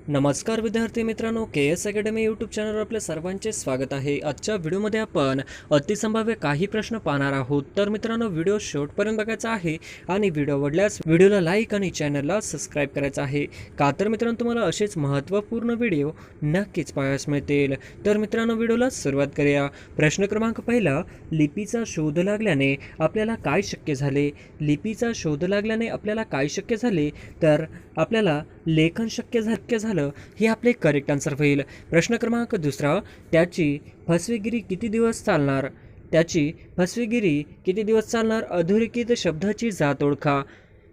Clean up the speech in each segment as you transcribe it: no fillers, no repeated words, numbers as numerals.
नमस्कार विद्यार्थी मित्रांनो, के एस अकॅडमी यूट्यूब चॅनलवर आपल्या सर्वांचे स्वागत आहे। आजच्या व्हिडिओमध्ये आपण अतिसंभाव्य काही प्रश्न पाहणार आहोत। तर मित्रांनो, व्हिडिओ शेवटपर्यंत बघायचा आहे आणि व्हिडिओ आवडल्यास व्हिडिओला लाईक आणि चॅनलला सबस्क्राईब करायचं आहे। का तर मित्रांनो, तुम्हाला असेच महत्त्वपूर्ण व्हिडिओ नक्कीच पाहायला मिळतील। तर मित्रांनो, व्हिडिओला सुरुवात करूया। प्रश्न क्रमांक पहिला, लिपीचा शोध लागल्याने आपल्याला काय शक्य झाले? लिपीचा शोध लागल्याने आपल्याला काय शक्य झाले? तर आपल्याला लेखन शक्य झालं हे आपले करेक्ट आन्सर होईल। प्रश्न क्रमांक दुसरा, त्याची फसवेगिरी किती दिवस चालणार? त्याची फसवेगिरी किती दिवस चालणार? अधोरेखित शब्दाची जात ओळखा।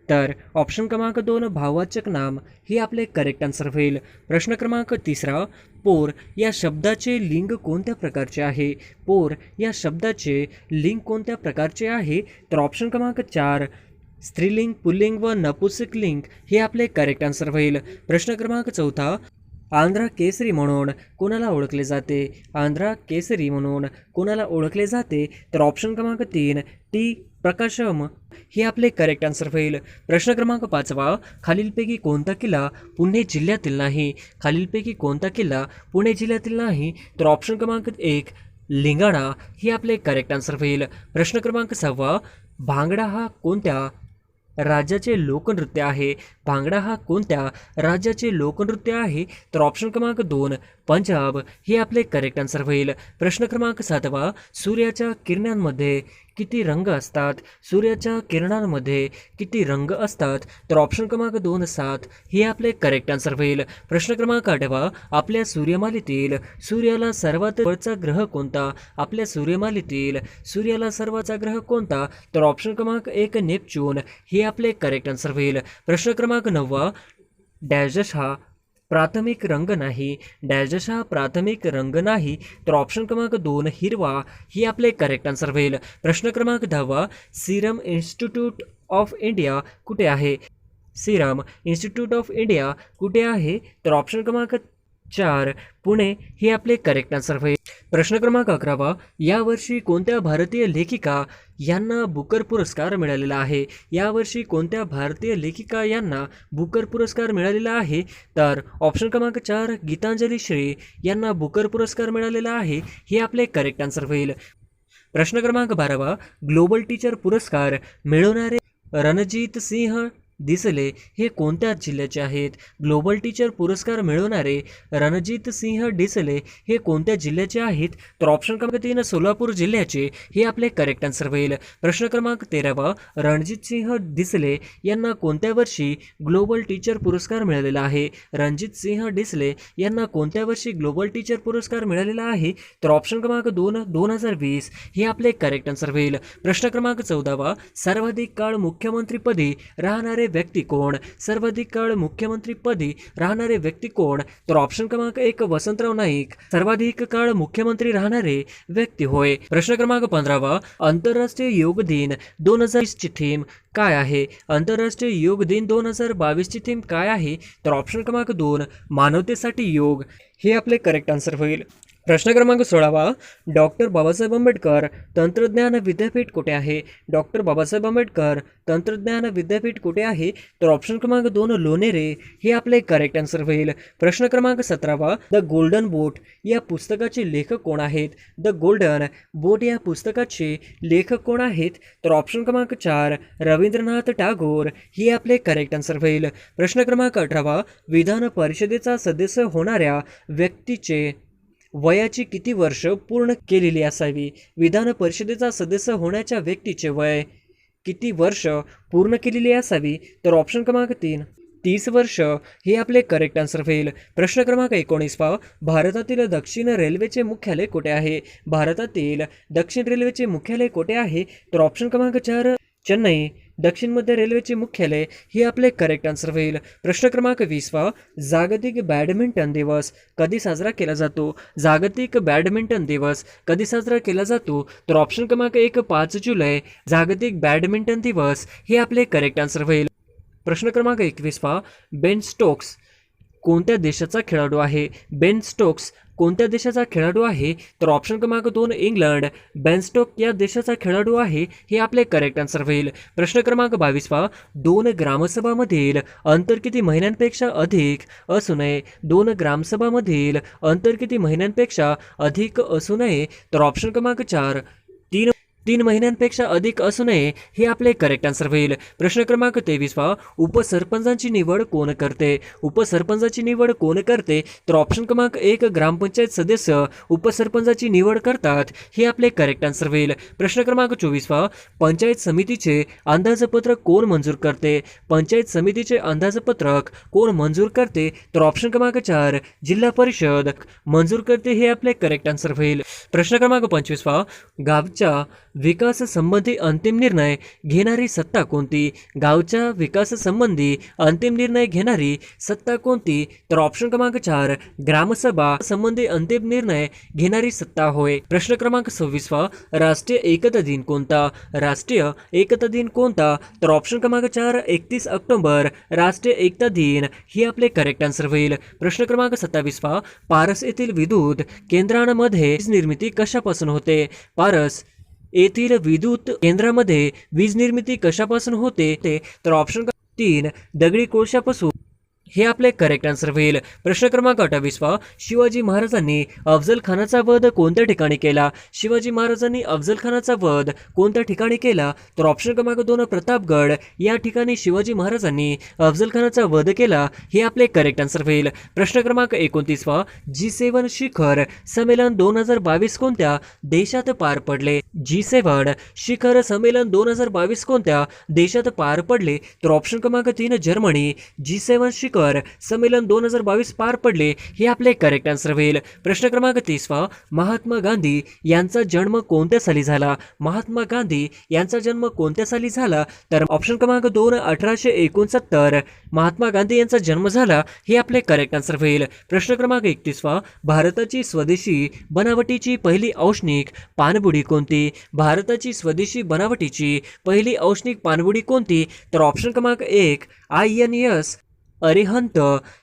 तर ऑप्शन क्रमांक 2, भाववाचक नाम हे आपले करेक्ट आन्सर होईल। प्रश्न क्रमांक तिसरा, पोर या शब्दाचे लिंग कोणत्या प्रकारचे आहे? पोर या शब्दाचे लिंग कोणत्या प्रकारचे आहे? तर ऑप्शन क्रमांक 4, स्त्रीलिंग, पुल्लिंग व नपुंसकलिंग हे आपले करेक्ट आन्सर होईल। प्रश्न क्रमांक चौथा, आंध्रा केसरी म्हणून कोणाला ओळखले जाते? आंध्रा केसरी म्हणून कोणाला ओळखले जाते? तर ऑप्शन क्रमांक 3, टी प्रकाशम हे आपले करेक्ट आन्सर होईल। प्रश्न क्रमांक 5, खालीलपैकी कोणता किल्ला पुणे जिल्ह्यातील नाही? खालीलपैकी कोणता किल्ला पुणे जिल्ह्यातील नाही? तर ऑप्शन क्रमांक 1, लिंगाणा हे आपले करेक्ट आन्सर होईल। प्रश्न क्रमांक 6, भांगडा हा कोणत्या राज्याचे लोकनृत्य आहे? भांगडा हा कोणत्या राज्याचे लोकनृत्य आहे? तर ऑप्शन क्रमांक 2, पंजाब हे आपले करेक्ट आन्सर होईल। प्रश्न क्रमांक 7, सूर्याच्या किरणांमध्ये किती रंग असतात? सूर्याच्या किरणांमध्ये किती रंग असतात? तर ऑप्शन क्रमांक 2, 7 हे आपले करेक्ट आन्सर होईल। प्रश्न क्रमांक 8, आपल्या सूर्यमालेतील सूर्याला सर्वात जवळचा ग्रह कोणता? आपल्या सूर्यमालेतील सूर्याला सर्वाचा ग्रह कोणता? तर ऑप्शन क्रमांक 1, नेपच्यून हे आपले करेक्ट आन्सर होईल। प्रश्न क्रमांक 9, डॅश हा प्राथमिक रंग नाही? डॅश हा प्राथमिक रंग नाही? तर ऑप्शन क्रमांक 2, हिरवा ही आपले करेक्ट आन्सर होईल। प्रश्न क्रमांक 10, सिरम इन्स्टिट्यूट ऑफ इंडिया कुठे आहे? सिरम इन्स्टिट्यूट ऑफ इंडिया कुठे आहे? तर ऑप्शन क्रमांक 4, पुणे हे आपले करेक्ट आन्सर होईल। प्रश्न क्रमांक 11, यावर्षी कोणत्या भारतीय लेखिका यांना बुकर पुरस्कार मिळालेला आहे? यावर्षी कोणत्या भारतीय लेखिका यांना बुकर पुरस्कार मिळालेला आहे? तर ऑप्शन क्रमांक 4, गीतांजली श्री यांना बुकर पुरस्कार मिळालेला आहे हे आपले करेक्ट आन्सर होईल। प्रश्न क्रमांक 12, ग्लोबल टीचर पुरस्कार मिळवणारे रणजित सिंह डिसले हे कोणत्या जिल्ह्याचे आहेत? ग्लोबल टीचर पुरस्कार मिळवणारे रणजित सिंह डिसले हे कोणत्या जिल्ह्याचे आहेत? तर ऑप्शन क्रमांक 3, सोलापूर जिल्ह्याचे हे आपले करेक्ट आन्सर होईल। प्रश्न क्रमांक 13, रणजित सिंह डिसले यांना कोणत्या वर्षी ग्लोबल टीचर पुरस्कार मिळालेला आहे? रणजित सिंह डिसले यांना कोणत्या वर्षी ग्लोबल टीचर पुरस्कार मिळालेला आहे? तर ऑप्शन क्रमांक 2, 2020 हे आपले करेक्ट आन्सर होईल। प्रश्न क्रमांक 14, सर्वाधिक काळ मुख्यमंत्रीपदी राहणारे व्यक्ती कोण? सर्वाधिक काळ मुख्यमंत्रीपदी राहणारे व्यक्ती कोण? तर ऑप्शन क्रमांक 1, वसंतराव नाईक सर्वाधिक काळ मुख्यमंत्री राहणारे व्यक्ती होय। प्रश्न क्रमांक 15, आंतरराष्ट्रीय योग दिन 2020 ची थीम काय आहे? आंतरराष्ट्रीय योग दिन 2022 ची थीम काय आहे? तर ऑप्शन क्रमांक 2, मानवतेसाठी योग हे आपले करेक्ट आन्सर होईल। प्रश्न क्रमांक 16, डॉक्टर बाबासाहेब आंबेडकर तंत्रज्ञान विद्यापीठ कुठे आहे? डॉक्टर बाबासाहेब आंबेडकर तंत्रज्ञान विद्यापीठ कुठे आहे? तर ऑप्शन क्रमांक 2, लोणेरे हे आपले करेक्ट आन्सर होईल। प्रश्न क्रमांक 17, द गोल्डन बोट या पुस्तकाचे लेखक कोण आहेत? द गोल्डन बोट या पुस्तकाचे लेखक कोण आहेत? तर ऑप्शन क्रमांक 4, रवींद्रनाथ टागोर हे आपले करेक्ट आन्सर होईल। प्रश्न क्रमांक 18, विधान परिषदेचा सदस्य होणाऱ्या व्यक्तीचे वयाची किती वर्ष पूर्ण केलेली असावी? विधान परिषदेचा सदस्य होण्याच्या व्यक्तीचे वय किती वर्ष पूर्ण केलेली असावी? तर ऑप्शन क्रमांक 3, 30 वर्ष हे आपले करेक्ट आन्सर होईल। प्रश्न क्रमांक 19, भारतातील दक्षिण रेल्वेचे मुख्यालय कुठे आहे? भारतातील दक्षिण रेल्वेचे मुख्यालय कुठे आहे? तर ऑप्शन क्रमांक 4, चेन्नई दक्षिण मध्य रेल्वेचे मुख्यालय हे आपले करेक्ट आन्सर होईल। प्रश्न क्रमांक 20, जागतिक बॅडमिंटन दिवस कधी साजरा केला जातो? जागतिक बॅडमिंटन दिवस कधी साजरा केला जातो? तर ऑप्शन क्रमांक 1, 5 जुलै जागतिक बॅडमिंटन दिवस हे आपले करेक्ट आन्सर होईल। प्रश्न क्रमांक 21, बेन स्टोक्स कोणत्या देशाचा खेळाडू आहे? बेन स्टोक्स कोणत्या देशाचा खेळाडू आहे? तर ऑप्शन क्रमांक 2 इंग्लंड. बेन स्टोक या देशाचा खेळाडू आहे, हे आपले करेक्ट आन्सर होईल. प्रश्न क्रमांक 22 पहा, 2 ग्रामसभामधील अंतर किती महिन्यांपेक्षा अधिक असू नये? 2 ग्रामसभामधील अंतर किती महिन्यांपेक्षा अधिक असू नये? तर ऑप्शन क्रमांक 4 तीन महिन्यांपेक्षा अधिक असू नये, हे आपले करेक्ट आन्सर होईल. प्रश्न क्रमांक 23 पहा, उपसरपंचांची निवड कोण करते? उपसरपंचाची निवड कोण करते? तर ऑप्शन क्रमांक 1 ग्रामपंचायत सदस्य उपसरपंचाची निवड करतात, हे आपले करेक्ट आन्सर होईल. प्रश्न क्रमांक 24 पहा, पंचायत समितीचे अंदाजपत्रक कोण मंजूर करते? पंचायत समितीचे अंदाजपत्रक कोण मंजूर करते? तर ऑप्शन क्रमांक 4 जिल्हा परिषद मंजूर करते, हे आपले करेक्ट आन्सर होईल. प्रश्न क्रमांक 25 पहा, गावच्या विकास संबंधी अंतिम निर्णय घेणारी सत्ता कोणती? गावच्या विकास संबंधी अंतिम निर्णय घेणारी सत्ता कोणती? तर ऑप्शन क्रमांक 4 ग्रामसभा संबंधी अंतिम निर्णय घेणारी सत्ता होय. प्रश्न क्रमांक 26 राष्ट्रीय एकता दिन कोणता? राष्ट्रीय एकता दिन कोणता? तर ऑप्शन क्रमांक 4 31 ऑक्टोबर राष्ट्रीय एकता दिन, ही आपले करेक्ट आन्सर होईल. प्रश्न क्रमांक 27 पारस येथील विद्युत केंद्रांमध्ये निर्मिती कशापासून होते? पारस येथील विद्युत केंद्रामध्ये वीज निर्मिती कशापासून होते? तर ऑप्शन 3 दगडी कोळशापासून, हे आपले करेक्ट आन्सर होईल. प्रश्न क्रमांक 28 शिवाजी महाराजांनी अफजल खानाचा वध कोणत्या ठिकाणी केला? शिवाजी महाराजांनी अफजल खानाचा वध कोणत्या ठिकाणी केला? तर ऑप्शन क्रमांक 2 प्रतापगड या ठिकाणी शिवाजी महाराजांनी अफजल खानाचा वध केला, हे आपले करेक्ट आन्सर होईल. प्रश्न क्रमांक 29 G7 शिखर संमेलन 2022 कोणत्या देशात पार पडले? G7 शिखर संमेलन 2022 कोणत्या देशात पार पडले? तर ऑप्शन क्रमांक 3 जर्मनी. G7 शिखर संमेलन 2022 पार पडले, हे आपले करेक्ट आन्सर होईल. प्रश्न क्रमांक 30 महात्मा गांधी यांचा जन्म कोणत्या साली झाला? महात्मा गांधी यांचा जन्म कोणत्या साली झाला? तर ऑप्शन क्रमांक 2 1869 महात्मा गांधी यांचा जन्म झाला, हे आपले करेक्ट आन्सर होईल. प्रश्न क्रमांक 31 भारताची स्वदेशी बनावटीची पहिली औष्णिक पाणबुडी कोणती? भारताची स्वदेशी बनावटीची पहिली औष्णिक पाणबुडी कोणती? तर ऑप्शन क्रमांक 1 INS अरिहंत,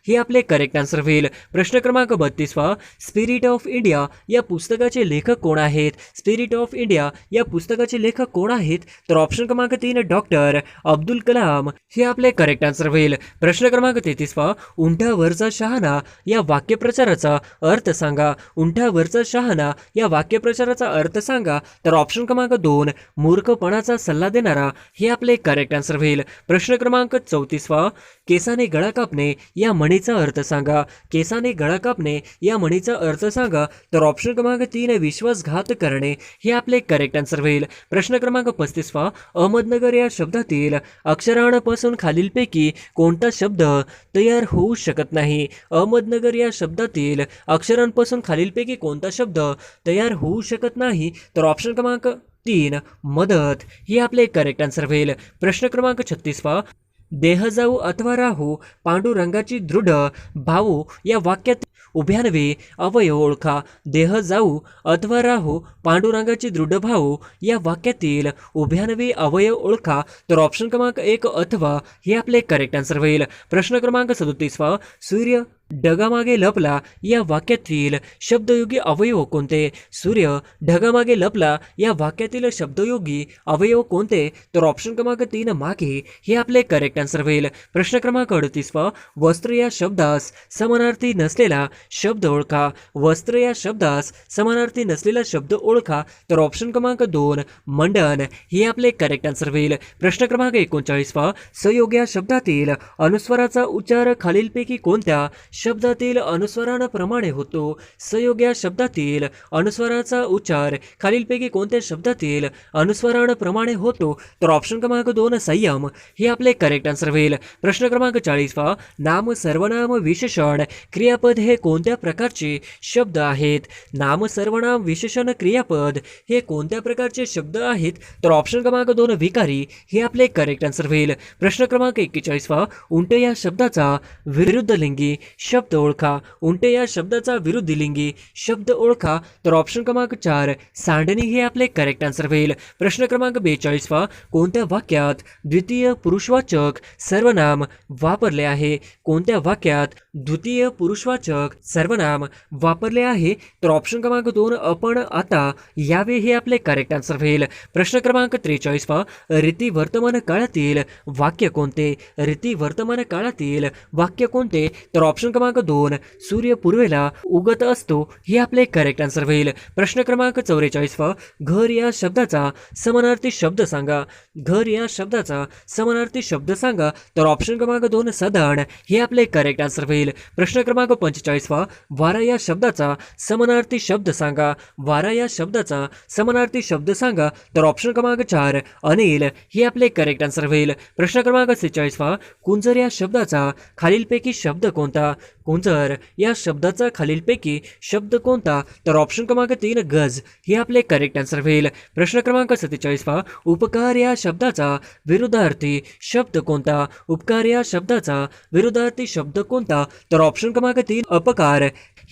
हे आपले करेक्ट आन्सर होईल. प्रश्न क्रमांक 32 स्पिरिट ऑफ इंडिया या पुस्तकाचे लेखक कोण आहेत? स्पिरिट ऑफ इंडिया या पुस्तकाचे लेखक कोण आहेत? तर ऑप्शन क्रमांक 3 डॉक्टर अब्दुल कलाम, हे आपले करेक्ट आन्सर होईल. प्रश्न क्रमांक 33 उंठावरचा शहाणा या वाक्यप्रचाराचा अर्थ सांगा. उंठावरचा शहाणा या वाक्यप्रचाराचा अर्थ सांगा. तर ऑप्शन क्रमांक 2 मूर्खपणाचा सल्ला देणारा, हे आपले करेक्ट आन्सर होईल. प्रश्न क्रमांक 34 केसाने गळा कापणे या म्हणीचा अर्थ सांगा. केसाने गळा कापणे या म्हणीचा अर्थ सांगा. तर ऑप्शन क्रमांक 3 विश्वासघात करणे, हे आपले करेक्ट आन्सर होईल. प्रश्न क्रमांक 35 अहमदनगर या शब्दातील अक्षरांपासून खालीलपैकी कोणता शब्द तयार होऊ शकत नाही? अहमदनगर या शब्दातील अक्षरांपासून खालीलपैकी कोणता शब्द तयार होऊ शकत नाही? तर ऑप्शन क्रमांक 3 मदत, हे आपले करेक्ट आन्सर होईल. प्रश्न क्रमांक 36 देह जाऊ अथवा राहू पांडुरंगाची दृढ भाऊ या वाक्यात उभ्यानवे अवयव ओळखा. देह जाऊ अथवा राहू पांडुरंगाची दृढ भाऊ या वाक्यातील उभ्यानवे अवयव ओळखा. तर ऑप्शन क्रमांक 1 अथवा, हे आपले करेक्ट आन्सर होईल. प्रश्न क्रमांक 37 सूर्य ढगामागे लपला या वाक्यातील शब्दयोगी अवयव कोणते? सूर्य ढगामागे लपला या वाक्यातील शब्दयोगी अवयव कोणते? तर ऑप्शन क्रमांक 3 मागे, हे आपले करेक्ट आन्सर होईल. प्रश्न क्रमांक 38 वस्त्र या शब्दास समानार्थी नसलेला शब्द ओळखा. वस्त्र या शब्दास समानार्थी नसलेला शब्द ओळखा. तर ऑप्शन क्रमांक 2 मंडन, हे आपले करेक्ट आन्सर होईल. प्रश्न क्रमांक 39 संयोग या शब्दातील अनुस्वाराचा उच्चार खालीलपैकी कोणत्या शब्दातील अनुस्वारांप्रमाणे होतो? संयोग या शब्दातील अनुस्वाराचा उच्चार खालीलपैकी कोणत्या शब्दातील अनुस्वारांप्रमाणे होतो? तर ऑप्शन क्रमांक 2 संयम, हे आपले करेक्ट आन्सर होईल. प्रश्न क्रमांक 40 नाम सर्वनाम विशेषण क्रियापद हे कोणत्या प्रकारचे शब्द आहेत? नाम सर्वनाम विशेषण क्रियापद हे कोणत्या प्रकारचे शब्द आहेत? तर ऑप्शन क्रमांक 2 विकारी, हे आपले करेक्ट आन्सर होईल. प्रश्न क्रमांक 41 उंट या शब्दाचा विरुद्ध लिंगी शब्द ओळखा. उंटे या शब्दाचा विरुद्ध लिंगी शब्द ओळखा. तर ऑप्शन क्रमांक 4 सांडणी हे आपले करेक्ट आन्सर होईल. प्रश्न क्रमांक 42 कोणत्या वाक्यात द्वितीय पुरुषवाचक सर्वनाम वापरले आहे? कोणत्या वाक्यात द्वितीय पुरुषवाचक सर्वनाम वापरले आहे? तर ऑप्शन क्रमांक 2 आपण आता यावे हे आपले करेक्ट आन्सर होईल. प्रश्न क्रमांक 43 रीती वर्तमान काळातील वाक्य कोणते? रीती वर्तमान काळातील वाक्य कोणते? तर ऑप्शन क्रमांक 2 सूर्य पूर्वेला उगत असतो हे आपले करेक्ट आन्सर होईल. प्रश्न क्रमांक 44 घर या शब्दाचा समानार्थी शब्द सांगा. घर या शब्दाचा समानार्थी शब्द सांगा. तर ऑप्शन क्रमांक 2 सदण हे आपले करेक्ट आन्सर होईल. प्रश्न क्रमांक 45 वारा या शब्दाचा समानार्थी शब्द सांगा. वारा या शब्दाचा समानार्थी शब्द सांगा. तर ऑप्शन क्रमांक 4 अनिल हे आपले करेक्ट आन्सर होईल. प्रश्न क्रमांक 46 कुंजर या शब्दाचा खालीलपैकी शब्द कोणता? कुंजर या शब्दाचा खालीलपैकी शब्द कोणता? तर ऑप्शन क्रमांक 3 गज हे आपले करेक्ट आन्सर होईल. प्रश्न क्रमांक 47 उपकार या शब्दाचा विरुद्धार्थी शब्द कोणता? उपकार या शब्दाचा विरुद्धार्थी शब्द कोणता? तर ऑप्शन क्रमांक 3 अपकार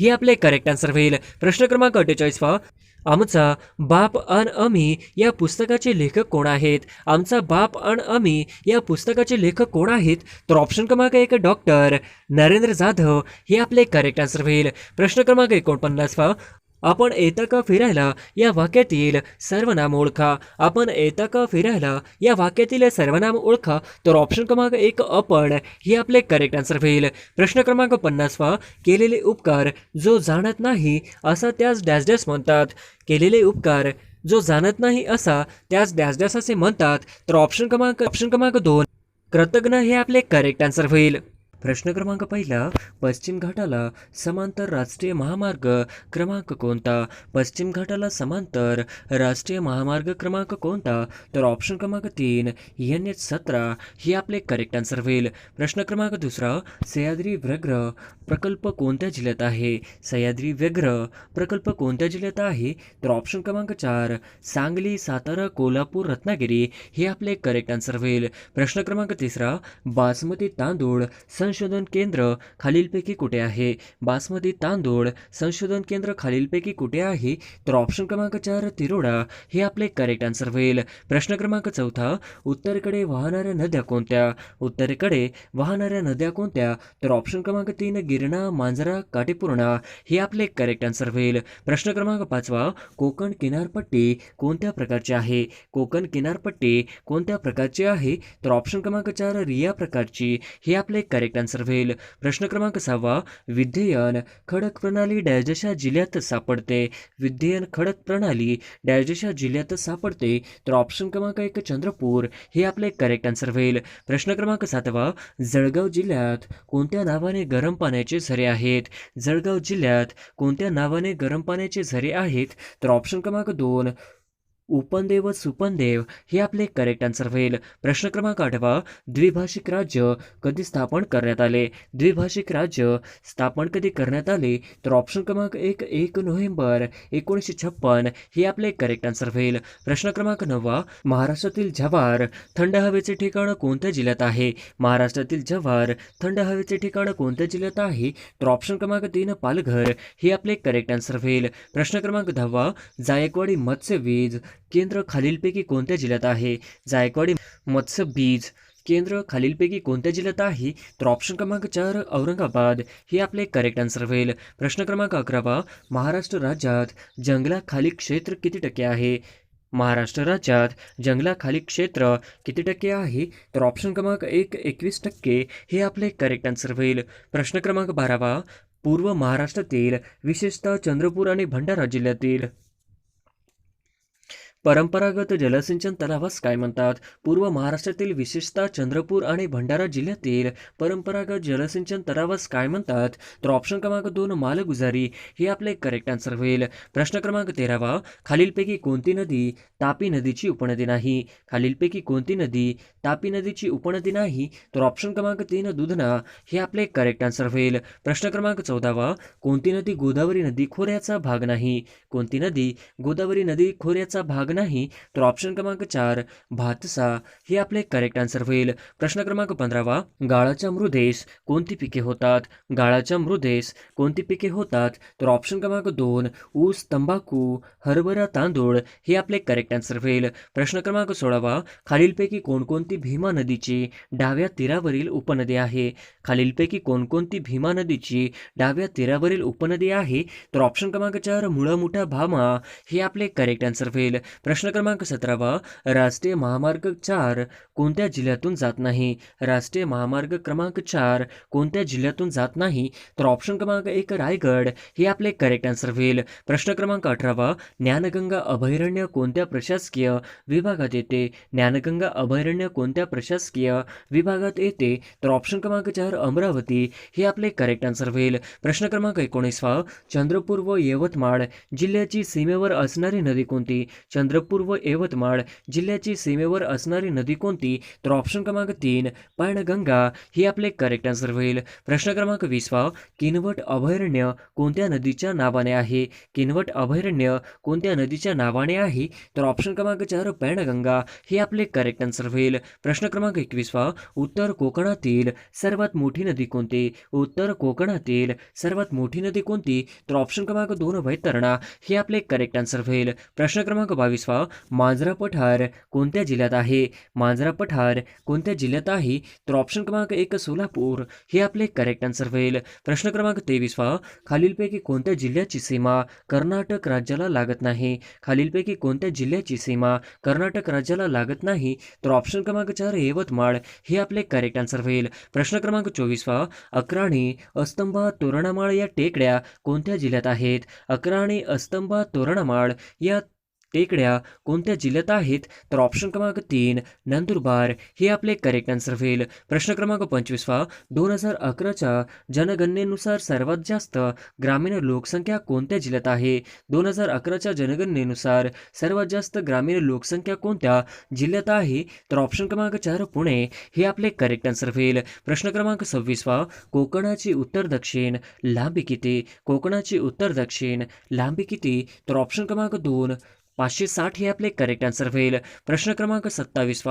हे आपले करेक्ट आन्सर होईल. प्रश्न क्रमांक 48 आमचा बाप अन आम्ही या पुस्तकाचे लेखक कोण आहेत? आमचा बाप अन आम्ही या पुस्तकाचे लेखक कोण आहेत? तर ऑप्शन क्रमांक 1 डॉक्टर नरेंद्र जाधव हे आपले करेक्ट आन्सर होईल. प्रश्न क्रमांक 49 आपण येता का फिरायला या वाक्यातील सर्वनाम ओळखा. आपण येता का फिरायला या वाक्यातील सर्वनाम ओळखा. तर ऑप्शन क्रमांक 1 आपण हे आपले करेक्ट आन्सर होईल. प्रश्न क्रमांक 50 केलेले उपकार जो जाणत नाही असा त्यास डॅश डॅश म्हणतात. केलेले उपकार जो जाणत नाही असा त्यास डॅश डॅश असे म्हणतात. तर ऑप्शन क्रमांक 2 कृतज्ञ हे आपले करेक्ट आन्सर होईल. प्रश्न क्रमांक 1 पश्चिम घाटाला समांतर राष्ट्रीय महामार्ग क्रमांक कोणता? पश्चिम घाटाला समांतर राष्ट्रीय महामार्ग क्रमांक कोणता? तर ऑप्शन क्रमांक 3 NH17 हे आपले करेक्ट आन्सर होईल. प्रश्न क्रमांक 2 सह्याद्री व्याघ्र प्रकल्प कोणत्या जिल्ह्यात आहे? सह्याद्री व्याघ्र प्रकल्प कोणत्या जिल्ह्यात आहे? तर ऑप्शन क्रमांक 4 सांगली, सातारा, कोल्हापूर, रत्नागिरी हे आपले करेक्ट आन्सर होईल. प्रश्न क्रमांक 3 बासमती तांदूळ संशोधन केंद्र खालीलपैकी कुठे आहे? बासमती तांदूळ संशोधन केंद्र खालीलपैकी कुठे आहे? तर ऑप्शन क्रमांक 4 तिरोडा हे आपले करेक्ट आन्सर होईल. प्रश्न क्रमांक 4 उत्तरेकडे वाहणाऱ्या नद्या कोणत्या? उत्तरेकडे वाहणाऱ्या नद्या कोणत्या? तर ऑप्शन क्रमांक 3 गिरणा, मांजरा, काटेपूर्णा हे आपले करेक्ट आन्सर होईल. प्रश्न क्रमांक 5 कोकण किनारपट्टी कोणत्या प्रकारची आहे? कोकण किनारपट्टी कोणत्या प्रकारची आहे? तर ऑप्शन क्रमांक 4 रिया प्रकारची हे आपले करेक्ट आन्सर होईल. प्रश्न क्रमांक 6 विध्ययन खडक प्रणाली डॅशच्या जिल्ह्यात सापडते. विध्ययन खडक प्रणाली डॅशच्या जिल्ह्यात सापडते. तर ऑप्शन क्रमांक 1 चंद्रपूर हे आपले करेक्ट आन्सर होईल. प्रश्न क्रमांक 7 जळगाव जिल्ह्यात कोणत्या नावाने गरम पाण्याचे झरे आहेत? जळगाव जिल्ह्यात कोणत्या नावाने गरम पाण्याचे झरे आहेत? तर ऑप्शन क्रमांक 2 उपनदेव व सुपनदेव हे आपले करेक्ट आन्सर होईल. प्रश्न क्रमांक 8 द्विभाषिक राज्य कधी स्थापन करण्यात आले? द्विभाषिक राज्य स्थापन कधी करण्यात आले? तर ऑप्शन क्रमांक 1 नोव्हेंबर 1956 हे आपले करेक्ट आन्सर होईल. प्रश्न क्रमांक 9 महाराष्ट्रातील जव्हार थंड हवेचे ठिकाण कोणत्या जिल्ह्यात आहे? महाराष्ट्रातील जव्हार थंड हवेचे ठिकाण कोणत्या जिल्ह्यात आहे? तर ऑप्शन क्रमांक 3 पालघर हे आपले करेक्ट आन्सर होईल. प्रश्न क्रमांक 10 जायकवाडी मत्स्य वीज केंद्र खालीलपैकी कोणत्या जिल्ह्यात आहे? जायकवाडी मत्स्य बीज केंद्र खालीलपैकी कोणत्या जिल्ह्यात आहे? तर ऑप्शन क्रमांक 4 औरंगाबाद हे आपले करेक्ट आन्सर होईल. प्रश्न क्रमांक 11 महाराष्ट्र राज्यात जंगलाखाली क्षेत्र किती टक्के आहे? महाराष्ट्र राज्यात जंगलाखाली क्षेत्र किती टक्के आहे? तर ऑप्शन क्रमांक 1 21% हे आपले करेक्ट आन्सर होईल. प्रश्न क्रमांक 12 पूर्व महाराष्ट्रातील विशेषतः चंद्रपूर आणि भंडारा जिल्ह्यातील परंपरागत जलसिंचन तलावास काय म्हणतात? पूर्व महाराष्ट्रातील विशेषतः चंद्रपूर आणि भंडारा जिल्ह्यातील परंपरागत जलसिंचन तलावास काय म्हणतात? तर ऑप्शन क्रमांक 2 मालगुजारी हे आपले करेक्ट आन्सर होईल. प्रश्न क्रमांक 13 खालीलपैकी कोणती नदी तापी नदीची उपनदी नाही? खालीलपैकी कोणती नदी तापी नदीची उपनदी नाही? तर ऑप्शन क्रमांक 3 दुधना हे आपले करेक्ट आन्सर होईल. प्रश्न क्रमांक 14 कोणती नदी गोदावरी नदी खोऱ्याचा भाग नाही? कोणती नदी गोदावरी नदी खोऱ्याचा भाग नाही, तर ऑप्शन क्रमांक 4 भातसा हे आपले करेक्ट आन्सर होईल. प्रश्न क्रमांक 15 गाळाच्या मृदेस कोणती पिके होतात? गाळाच्या मृदेस कोणती पिके होतात? तर ऑप्शन क्रमांक 2 ऊस, तंबाखू, हरभरा, तांदूळ हे आपले करेक्ट आन्सर होईल. प्रश्न क्रमांक 16 खालीलपैकी कोणकोणती भीमा नदीची डाव्या तीरावरील उपनदी आहे? खालीलपैकी कोणकोणती भीमा नदीची डाव्या तीरावरील उपनदी आहे? तर ऑप्शन क्रमांक 4 मुळा मुठा भामा हे आपले करेक्ट आन्सर होईल. प्रश्न क्रमांक 17 राष्ट्रीय महामार्ग 4 कोणत्या जिल्ह्यातून जात नाही? राष्ट्रीय महामार्ग क्रमांक 4 कोणत्या जिल्ह्यातून जात नाही? तर ऑप्शन क्रमांक 1 रायगड हे आपले करेक्ट आन्सर होईल. प्रश्न क्रमांक 18 ज्ञानगंगा अभयारण्य कोणत्या प्रशासकीय विभागात येते? ज्ञानगंगा अभयारण्य कोणत्या प्रशासकीय विभागात येते? तर ऑप्शन क्रमांक 4 अमरावती हे आपले करेक्ट आन्सर होईल. प्रश्न क्रमांक 19 चंद्रपूर व यवतमाळ जिल्ह्याची सीमेवर असणारी नदी कोणती? चंद्रपूर व यवतमाळ जिल्ह्याची सीमेवर असणारी नदी कोणती? तर ऑप्शन क्रमांक 3 पैनगंगा ही आपले करेक्ट आन्सर होईल. प्रश्न क्रमांक 20 किनवट अभयारण्य कोणत्या नदीच्या नावाने आहे? किनवट अभयारण्य कोणत्या नदीच्या नावाने आहे? तर ऑप्शन क्रमांक 4 पैनगंगा हे आपले करेक्ट आन्सर होईल. प्रश्न क्रमांक 21 उत्तर कोकणातील सर्वात मोठी नदी कोणती? उत्तर कोकणातील सर्वात मोठी नदी कोणती? तर ऑप्शन क्रमांक 2 वैतरणा हे आपले करेक्ट आन्सर होईल. प्रश्न क्रमांक 22 मांजरा पठार कोणत्या जिल्ह्यात आहे? मांजरा पठार कोणत्या जिल्ह्यात आहे? तर ऑप्शन क्रमांक 1 सोलापूर हे आपले करेक्ट आन्सर होईल. प्रश्न क्रमांक 23 खालीलपैकी कोणत्या जिल्ह्याची सीमा कर्नाटक राज्याला लागत नाही? खालीलपैकी कोणत्या जिल्ह्याची सीमा कर्नाटक राज्याला लागत नाही? तर ऑप्शन क्रमांक 4 यवतमाळ हे आपले करेक्ट आन्सर होईल. प्रश्न क्रमांक 24 अक्राणी, अस्तंभा, तोरणामाळ या टेकड्या कोणत्या जिल्ह्यात आहेत? अक्राणी, अस्तंभा, तोरणामाळ या टेकड्या कोणत्या जिल्ह्यात आहेत? तर ऑप्शन क्रमांक 3 नंदुरबार हे आपले करेक्ट आन्सर होईल. प्रश्न क्रमांक 25 2011च्या जनगणनेनुसार सर्वात जास्त ग्रामीण लोकसंख्या कोणत्या जिल्ह्यात आहे? 2011च्या जनगणनेनुसार सर्वात जास्त ग्रामीण लोकसंख्या कोणत्या जिल्ह्यात आहे? तर ऑप्शन क्रमांक 4 पुणे हे आपले करेक्ट आन्सर होईल. प्रश्न क्रमांक 26 कोकणाची उत्तर दक्षिण लांबी किती? कोकणाची उत्तर दक्षिण लांबी किती? तर ऑप्शन क्रमांक 2 560 हे आपले करेक्ट आन्सर होईल. प्रश्न क्रमांक 27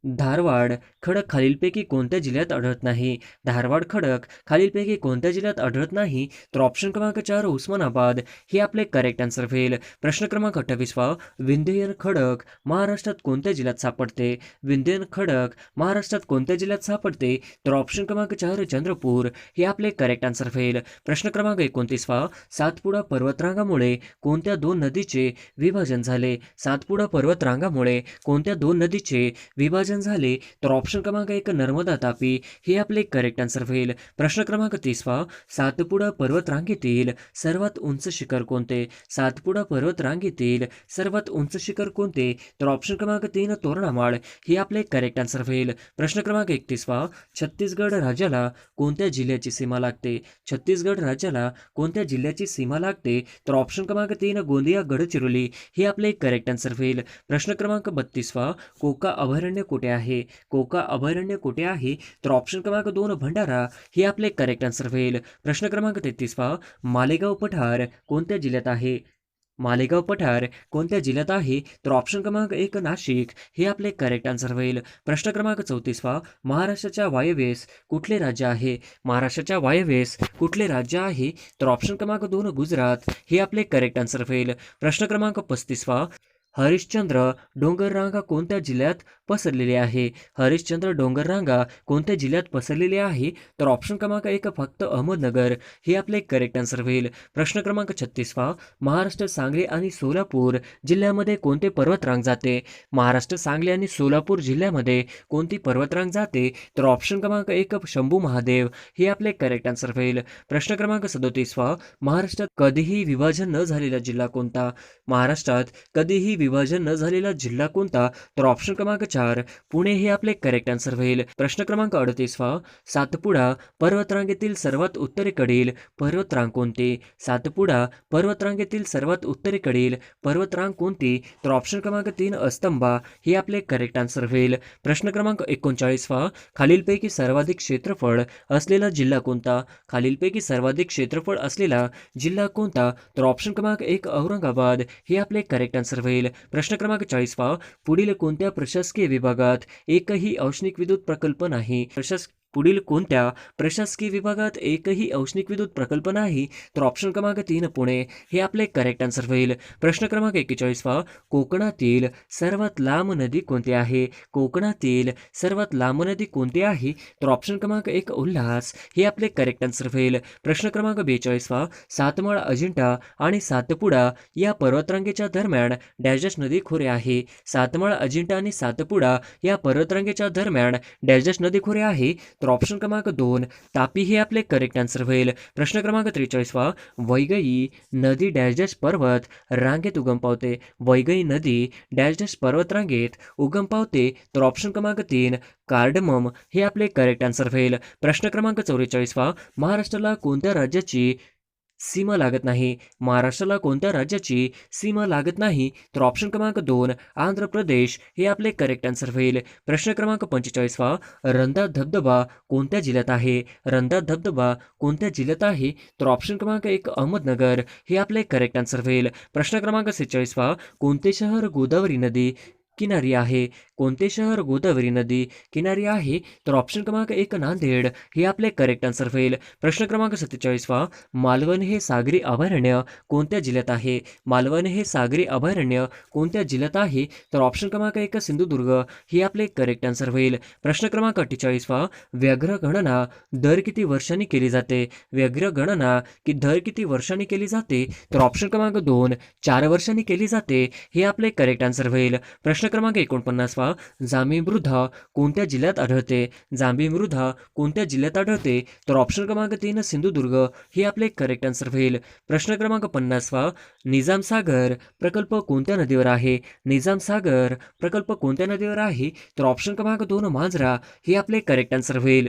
धारवाड खडक खालीलपैकी कोणत्या जिल्ह्यात आढळत नाही? धारवाड खडक खालीलपैकी कोणत्या जिल्ह्यात आढळत नाही? तर ऑप्शन क्रमांक 4 उस्मानाबाद हे आपले करेक्ट आन्सर होईल. प्रश्न क्रमांक 28 विंध्ययन खडक महाराष्ट्रात कोणत्या जिल्ह्यात सापडते? विंध्ययन खडक महाराष्ट्रात कोणत्या जिल्ह्यात सापडते? तर ऑप्शन क्रमांक 4 चंद्रपूर हे आपले करेक्ट आन्सर होईल. प्रश्न क्रमांक 29 सातपुडा पर्वतरांगामुळे कोणत्या दोन नदीचे विभाजन झाले? सातपुडा पर्वतरांगामुळे कोणत्या दोन नदीचे विभाजन झाले? तर ऑप्शन क्रमांक 1 नर्मदा तापी हे आपले करेक्ट आन्सर होईल. प्रश्न क्रमांक 30 सातपुडा पर्वतरांगेतील सर्वात उंच शिखर कोणते? सातपुडा पर्वतरांगेतील सर्वात उंच शिखर कोणते? तर ऑप्शन क्रमांक 3 तोरणामाळ हे आपले करेक्ट आन्सर होईल. प्रश्न क्रमांक 31 छत्तीसगड राज्याला कोणत्या जिल्ह्याची सीमा लागते? छत्तीसगड राज्याला कोणत्या जिल्ह्याची सीमा लागते? तर ऑप्शन क्रमांक 3 गोंदिया गडचिरोली हे आपले करेक्ट आन्सर होईल. प्रश्न क्रमांक 32 कोका अभयारण्य कुठे आहे? कोका अभयारण्य कुठे आहे? तर ऑप्शन क्रमांक 2 भंडारा हे आपले करेक्ट आन्सर होईल. प्रश्न क्रमांक 33 मालेगाव पठार कोणत्या जिल्ह्यात आहे? मालेगाव पठार कोणत्या जिल्ह्यात आहे? तर ऑप्शन क्रमांक 1 नाशिक हे आपले करेक्ट आन्सर होईल. प्रश्न क्रमांक 34 महाराष्ट्राच्या वायव्येस कुठले राज्य आहे? महाराष्ट्राच्या वायव्येस कुठले राज्य आहे? तर ऑप्शन क्रमांक 2 गुजरात हे आपले करेक्ट आन्सर होईल. प्रश्न क्रमांक 35 हरिश्चंद्र डोंगररांगा कोणत्या जिल्ह्यात पसरलेली आहे? हरिश्चंद्र डोंगररांगा कोणत्या जिल्ह्यात पसरलेली आहे? तर ऑप्शन क्रमांक 1 फक्त अहमदनगर हे आपले करेक्ट आन्सर होईल. प्रश्न क्रमांक 36 महाराष्ट्र सांगली आणि सोलापूर जिल्ह्यामध्ये कोणते पर्वतरांग जाते? महाराष्ट्र सांगली आणि सोलापूर जिल्ह्यामध्ये कोणती पर्वतरांग जाते? तर ऑप्शन क्रमांक 1 शंभू महादेव हे आपले करेक्ट आन्सर होईल. प्रश्न क्रमांक 37 महाराष्ट्रात कधीही विभाजन न झालेला जिल्हा कोणता? महाराष्ट्रात कधीही विभाजन न झालेला जिल्हा कोणता? तर ऑप्शन क्रमांक 4 पुणे हे आपले करेक्ट आन्सर होईल. प्रश्न क्रमांक 38 सातपुडा पर्वतरांगेतील सर्वात उत्तरेकडील पर्वतरांग कोणते? सातपुडा पर्वतरांगेतील सर्वात उत्तरेकडील पर्वतरांग कोणती? तर ऑप्शन क्रमांक 3 अस्तंबा हे आपले करेक्ट आन्सर होईल. प्रश्न क्रमांक 39 खालीलपैकी सर्वाधिक क्षेत्रफळ असलेला जिल्हा कोणता? खालीलपैकी सर्वाधिक क्षेत्रफळ असलेला जिल्हा कोणता? तर ऑप्शन क्रमांक 1 औरंगाबाद हे आपले करेक्ट आन्सर होईल. होईल. प्रश्न क्रमांक 40 पुढील कोणत्या प्रशासकीय विभागात एकही औष्णिक विद्युत प्रकल्प नाही? पुढील कोणत्या प्रशासकीय विभागात एकही औष्णिक विद्युत प्रकल्प नाही? तर ऑप्शन क्रमांक 3 पुणे हे आपले करेक्ट आन्सर होईल. प्रश्न क्रमांक 41 कोकणातील सर्वात लांब नदी कोणती आहे? कोकणातील सर्वात लांब नदी कोणती आहे? तर ऑप्शन क्रमांक 1 उल्हास हे आपले करेक्ट आन्सर होईल. प्रश्न क्रमांक 42 सातमाळ अजिंठा आणि सातपुडा या पर्वतरांगेच्या दरम्यान डॅश नदी खोरे आहे. सातमाळ अजिंठा आणि सातपुडा या पर्वतरांगेच्या दरम्यान डॅश नदी खोरे आहे. तर ऑप्शन क्रमांक 2 तापी हे आपले करेक्ट आन्सर होईल. प्रश्न क्रमांक 43 वैगई नदी डॅश डॅश पर्वत रांगेत उगम पावते. वैगई नदी डॅश डॅश पर्वत रांगेत उगम पावते. तर ऑप्शन क्रमांक 3 कार्डमम हे आपले करेक्ट आन्सर होईल. प्रश्न क्रमांक 44 महाराष्ट्राला कोणत्या राज्याची सीमा लागत नाही? महाराष्ट्राला कोणत्या राज्याची सीमा लागत नाही? तर ऑप्शन क्रमांक 2 आंध्र प्रदेश हे आपले करेक्ट आन्सर होईल. प्रश्न क्रमांक 45 रंधा धबधबा कोणत्या जिल्ह्यात आहे? रंधा धबधबा कोणत्या जिल्ह्यात आहे? तर ऑप्शन क्रमांक 1 अहमदनगर हे आपले करेक्ट आन्सर होईल. प्रश्न क्रमांक 46 कोणते शहर गोदावरी नदी किनारी आहे? कोणते शहर गोदावरी नदी किनारी आहे? तर ऑप्शन क्रमांक 1 नांदेड हे आपले करेक्ट आन्सर होईल. प्रश्न क्रमांक 47 मालवण हे सागरी अभयारण्य कोणत्या जिल्ह्यात आहे? मालवण हे सागरी अभयारण्य कोणत्या जिल्ह्यात आहे? तर ऑप्शन क्रमांक 1 सिंधुदुर्ग हे आपले करेक्ट आन्सर होईल. प्रश्न क्रमांक 48 व्याघ्र गणना दर किती वर्षांनी केली जाते? व्याघ्र गणना दर किती वर्षांनी केली जाते? तर ऑप्शन क्रमांक 2 4 वर्षांनी केली जाते हे आपले करेक्ट आन्सर होईल. प्रश्न क्रमांक 49 जांभी मृदा कोणत्या जिल्ह्यात आढळते? जांभी मृदा कोणत्या जिल्ह्यात आढळते? तर ऑप्शन क्रमांक 3 सिंधुदुर्ग हे आपले करेक्ट आन्सर होईल. प्रश्न क्रमांक 50 निजाम सागर प्रकल्प कोणत्या नदीवर आहे? निजाम सागर प्रकल्प कोणत्या नदीवर आहे? तर ऑप्शन क्रमांक 2 मांजरा हे आपले करेक्ट आन्सर होईल.